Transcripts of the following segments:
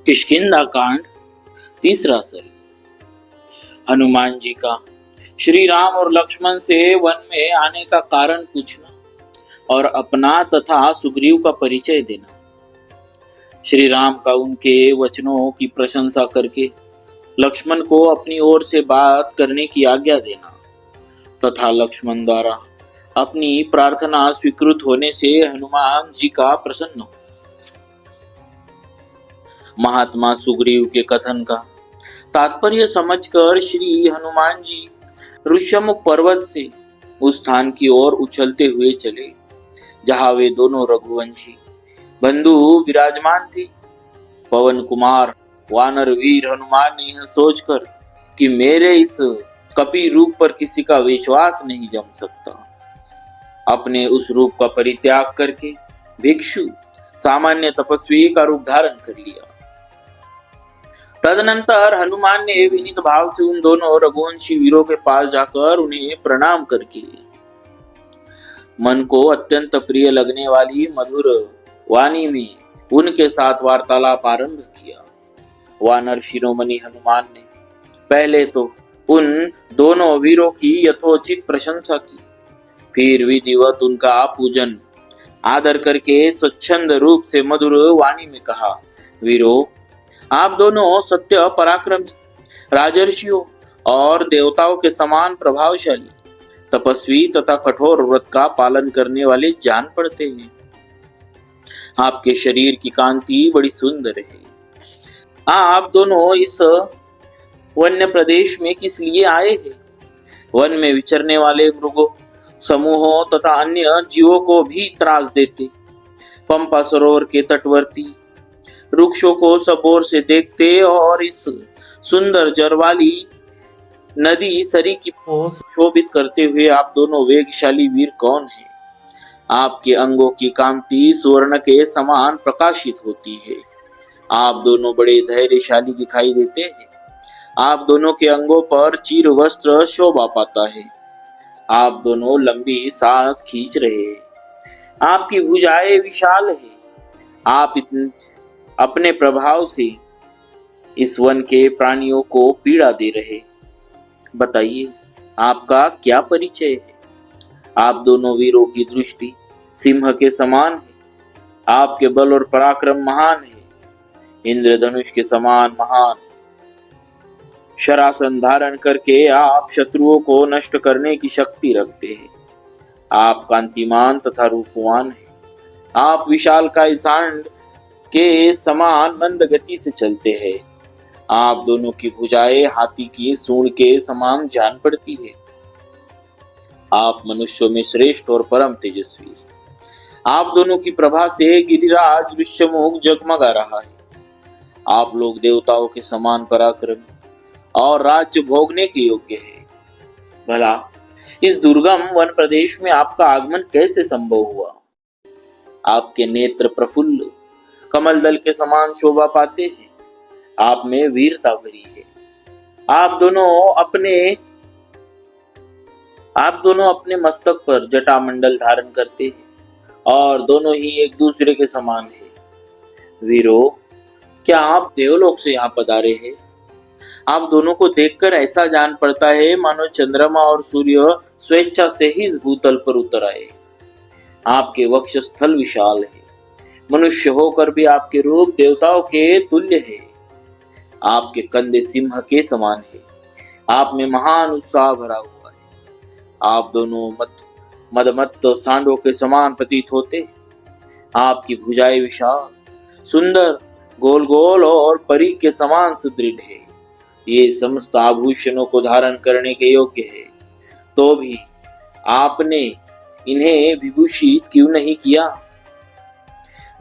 किष्किंधा कांड तीसरा सर्ग। हनुमान जी का श्री राम और लक्ष्मण से वन में आने का कारण पूछना और अपना तथा सुग्रीव का परिचय देना। श्री राम का उनके वचनों की प्रशंसा करके लक्ष्मण को अपनी ओर से बात करने की आज्ञा देना तथा लक्ष्मण द्वारा अपनी प्रार्थना स्वीकृत होने से हनुमान जी का प्रसन्न हो। महात्मा सुग्रीव के कथन का तात्पर्य समझकर श्री हनुमान जी ऋष्यमुख पर्वत से उस स्थान की ओर उछलते हुए चले जहां वे दोनों रघुवंशी बंधु विराजमान थे। पवन कुमार वानर वीर हनुमान ने यह सोचकर कि मेरे इस कपि रूप पर किसी का विश्वास नहीं जम सकता, अपने उस रूप का परित्याग करके भिक्षु सामान्य तपस्वी का रूप धारण कर लिया। तदनंतर हनुमान ने विनीत भाव से उन दोनों रघुवंशी वीरों के पास जाकर उन्हें प्रणाम करके मन को अत्यंत प्रिय लगने वाली मधुर वाणी में उनके साथ वार्तालाप आरंभ किया। वानर शिरोमणि हनुमान ने पहले तो उन दोनों वीरों की यथोचित प्रशंसा की, फिर विधिवत उनका पूजन आदर करके स्वच्छंद रूप से मधुर वाणी में कहा, वीरों, आप दोनों सत्य पराक्रमी, राजर्षियों और देवताओं के समान प्रभावशाली, तपस्वी तथा कठोर व्रत का पालन करने वाले जान पड़ते हैं। आपके शरीर की कांति बड़ी सुंदर है। आप दोनों इस वन्य प्रदेश में किस लिए आए हैं? वन में विचरने वाले मृगों समूहों तथा अन्य जीवों को भी त्रास देते, पंपा सरोवर के तटवर्ती वृक्षों को सब ओर से देखते और इस सुंदर जल वाली नदी सरीखी को शोभित करते हुए आप दोनों वेगशाली वीर कौन हैं? आपके अंगों की कांति सुवर्ण के समान प्रकाशित होती है। आप दोनों बड़े धैर्यशाली दिखाई देते हैं। आप दोनों के अंगों पर चीर वस्त्र शोभा पाता है। आप दोनों लंबी सांस खींच रहे हैं। आपकी भुजाएं विशाल है। आप अपने प्रभाव से इस वन के प्राणियों को पीड़ा दे रहे। बताइए, आपका क्या परिचय है? आप दोनों वीरों की दृष्टि सिंह के समान है। आपके बल और पराक्रम महान है। इंद्रधनुष के समान महान। शरासन धारण करके आप शत्रुओं को नष्ट करने की शक्ति रखते हैं। आप कांतिमान तथा रूपवान हैं। आप विशाल काय सांड के समान मंद गति से चलते हैं। आप दोनों की भुजाएं हाथी की सूंड के समान जान पड़ती है। आप मनुष्यों में श्रेष्ठ और परम तेजस्वी हैं। आप दोनों की प्रभा से गिरिराज ऋष्यमुख जगमगा रहा है। आप लोग देवताओं के समान पराक्रमी और राज्य भोगने के योग्य है। भला इस दुर्गम वन प्रदेश में आपका आगमन कैसे संभव हुआ? आपके नेत्र प्रफुल्ल कमल दल के समान शोभा पाते हैं। आप में वीरता भरी है। आप दोनों अपने मस्तक पर जटामंडल धारण करते हैं और दोनों ही एक दूसरे के समान हैं। वीरों, क्या आप देवलोक से यहाँ पधारे हैं? आप दोनों को देखकर ऐसा जान पड़ता है मानो चंद्रमा और सूर्य स्वेच्छा से ही इस भूतल पर उतर आए। आपके वक्षस्थल विशाल है। मनुष्य होकर भी आपके रूप देवताओं के तुल्य है। आपके कंधे सिंह के समान है। आप में महान उत्साह भरा हुआ है। आप दोनों मदमत्त सांडों के समान प्रतीत होते। आपकी भुजाएं विशाल, सुंदर, गोल गोल और परी के समान सुदृढ़ है। ये समस्त आभूषणों को धारण करने के योग्य है, तो भी आपने इन्हें विभूषित क्यों नहीं किया?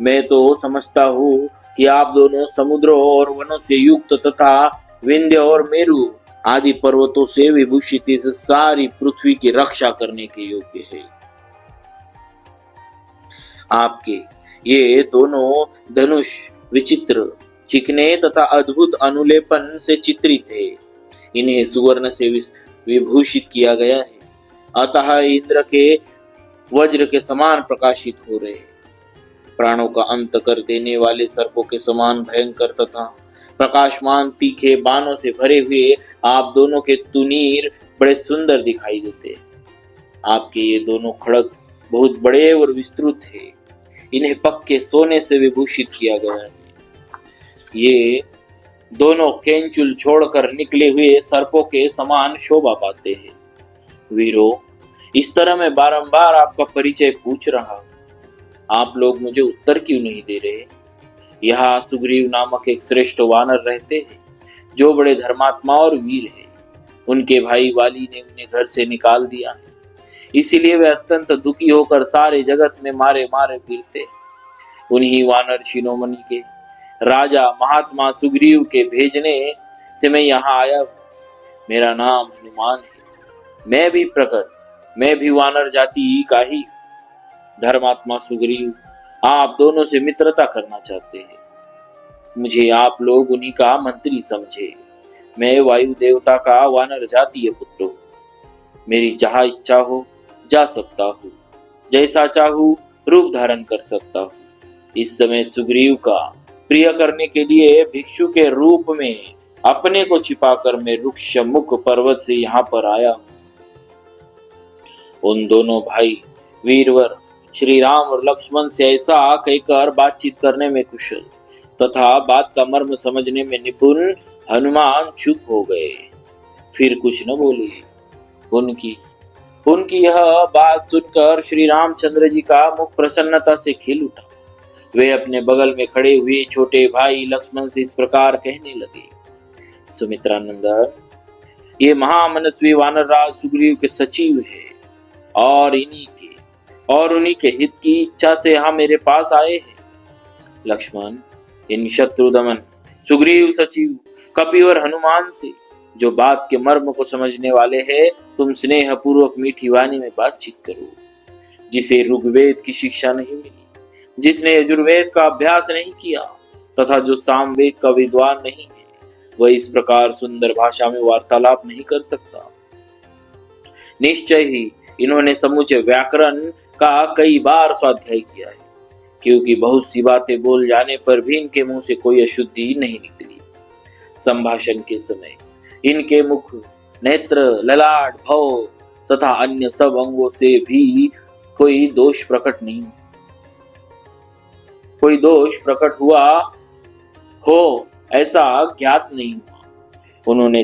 मैं तो समझता हूँ कि आप दोनों समुद्रों और वनों से युक्त तथा विंध्य और मेरु आदि पर्वतों से विभूषित इस सारी पृथ्वी की रक्षा करने के योग्य है। आपके ये दोनों धनुष विचित्र, चिकने तथा अद्भुत अनुलेपन से चित्रित है। इन्हें सुवर्ण से विभूषित किया गया है, अतः इंद्र के वज्र के समान प्रकाशित हो रहे हैं। प्राणों का अंत कर देने वाले सर्पों के समान भयंकर तथा प्रकाशमान तीखे बाणों से भरे हुए आप दोनों के तुनीर बड़े सुंदर दिखाई देते। आपके ये दोनों खड़ग बहुत बड़े और विस्तृत है। इन्हें पक्के सोने से विभूषित किया गया है। ये दोनों केंचुल छोड़कर निकले हुए सर्पों के समान शोभा पाते हैं। वीरो, इस तरह मैं बारंबार आपका परिचय पूछ रहा हूं, आप लोग मुझे उत्तर क्यों नहीं दे रहे? यहाँ सुग्रीव नामक एक श्रेष्ठ वानर रहते हैं जो बड़े धर्मात्मा और वीर हैं। उनके भाई वाली ने उन्हें घर से निकाल दिया है, इसीलिए वे अत्यंत दुखी होकर सारे जगत में मारे मारे फिरते। उन्हीं वानर शिरोमणि के राजा महात्मा सुग्रीव के भेजने से मैं यहाँ आया हूँ। मेरा नाम हनुमान है। मैं भी वानर जाति का ही। धर्मात्मा सुग्रीव आप दोनों से मित्रता करना चाहते हैं। मुझे आप लोग उन्हीं का मंत्री समझे। मैं वायु देवता का वानर जातीय पुत्र हूँ। मेरी जहाँ इच्छा हो जा सकता हूँ, जैसा चाहूँ रूप धारण कर सकता हूँ। इस समय सुग्रीव का प्रिय करने के लिए भिक्षु के रूप में अपने को छिपाकर मैं रुक्ष मुख पर्वत से यहाँ पर आया हूँ। उन दोनों भाई वीरवर श्री राम और लक्ष्मण से ऐसा कहकर बातचीत करने में कुशल तथा बात का मर्म समझने में निपुण हनुमान चुप हो गए, फिर कुछ न बोले। उनकी यह बात सुनकर श्री रामचंद्र जी का मुख प्रसन्नता से खिल उठा। वे अपने बगल में खड़े हुए छोटे भाई लक्ष्मण से इस प्रकार कहने लगे, सुमित्रानंदन, ये महामनस्वी वानरराज सुग्रीव के सचिव है और उन्हीं के हित की इच्छा से यहाँ मेरे पास आए हैं। लक्ष्मण, इन शत्रुदमन सुग्रीव सचिव कपिवर हनुमान से जो बात के मर्म को समझने वाले हैं, तुम स्नेह पूर्वक मीठी वाणी में बातचीत करो। जिसे ऋग्वेद की शिक्षा नहीं मिली, जिसने यजुर्वेद का अभ्यास नहीं किया तथा जो सामवेद का विद्वान नहीं है, वह इस प्रकार सुंदर भाषा में वार्तालाप नहीं कर सकता। निश्चय ही इन्होंने समूचे व्याकरण का कई बार स्वाध्याय किया है, क्योंकि बहुत सी बातें बोल जाने पर भी इनके मुंह से कोई अशुद्धि नहीं निकली। संभाषण के समय इनके मुख, नेत्र, ललाट, भव तथा अन्य सब अंगों से भी कोई दोष प्रकट हुआ हो ऐसा ज्ञात नहीं हुआ। उन्होंने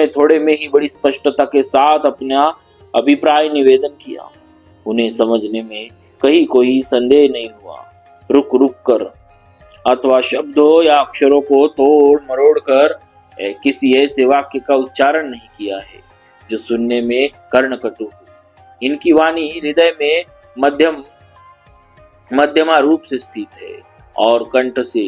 थोड़े में ही बड़ी स्पष्टता के साथ अपना अभिप्राय निवेदन किया। उन्हें समझने में कहीं कोई संदेह नहीं हुआ। रुक रुक कर अथवा शब्दों या अक्षरों को तोड़ मरोड़ कर किसी ऐसे वाक्य का उच्चारण नहीं किया है जो सुनने में कर्णकटु हो। इनकी वाणी हृदय में मध्यमा रूप से स्थित है और कंठ से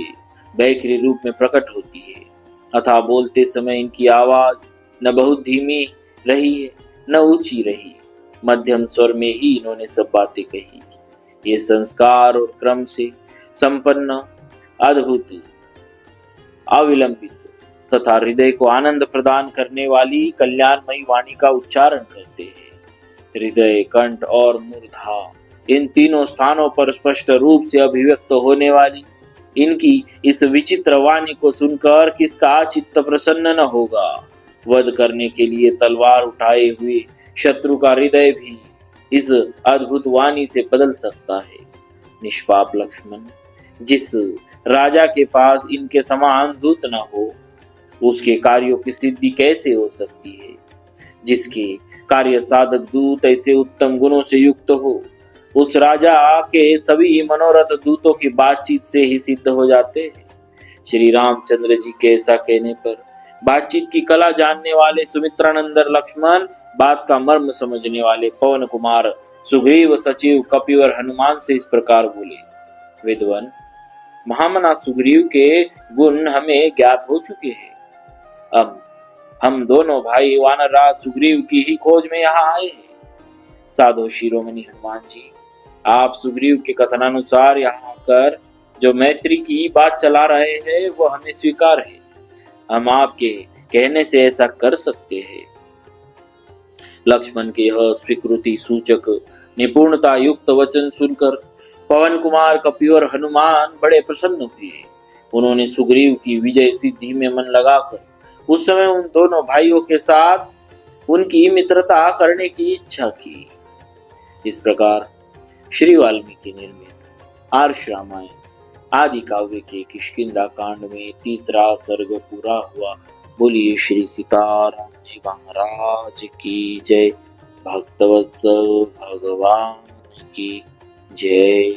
बैखरी रूप में प्रकट होती है, अतः बोलते समय इनकी आवाज न बहुत धीमी रही है न ऊंची रही, मध्यम स्वर में ही इन्होंने सब बातें कही। ये संस्कार और क्रम से संपन्न, अद्भुत, अविलंबित तथा हृदय को आनंद प्रदान करने वाली कल्याणमयी वाणी का उच्चारण करते हैं। हृदय, कंठ और मूर्धा इन तीनों स्थानों पर स्पष्ट रूप से अभिव्यक्त होने वाली इनकी इस विचित्र वाणी को सुनकर किसका चित्त प्रसन्न न होगा। वध करने के लिए तलवार उठाए हुए शत्रु का हृदय भी इस अद्भुत वाणी से बदल सकता है। निष्पाप लक्ष्मण, जिस राजा के पास इनके समान दूत न हो, उसके कार्यों की सिद्धि कैसे हो सकती है? जिसके कार्य साधक दूत ऐसे उत्तम गुणों से युक्त हो, उस राजा के सभी मनोरथ दूतों की बातचीत से ही सिद्ध हो जाते हैं। श्री रामचंद्र जी के ऐसा कहने पर बातचीत की कला जानने वाले सुमित्रानंदन लक्ष्मण, बात का मर्म समझने वाले पवन कुमार सुग्रीव सचिव कपिवर हनुमान से इस प्रकार बोले, विद्वान, महामना सुग्रीव के गुण हमें ज्ञात हो चुके हैं। अब हम दोनों भाई वानरराज सुग्रीव की ही खोज में यहाँ आए हैं। साधो शिरोमणि हनुमान जी, आप सुग्रीव के कथनानुसार यहाँ आकर जो मैत्री की बात चला रहे हैं वो हमें स्वीकार है। हम आपके कहने से ऐसा कर सकते हैं। लक्ष्मण के यह स्वीकृति सूचक निपुणता युक्त वचन सुनकर पवन कुमार कपिवर हनुमान बड़े प्रसन्न हुए। उन्होंने सुग्रीव की विजय सिद्धि में मन लगाकर उस समय उन दोनों भाइयों के साथ उनकी मित्रता करने की इच्छा की। इस प्रकार श्री वाल्मीकि निर्मित आर्ष रामायण आदि काव्य के किष्किंधा कांड में तीसरा सर्ग पूरा हुआ। बोलिए श्री सीताराम जी महाराज की जय। भक्तवत्सल भगवान की जय।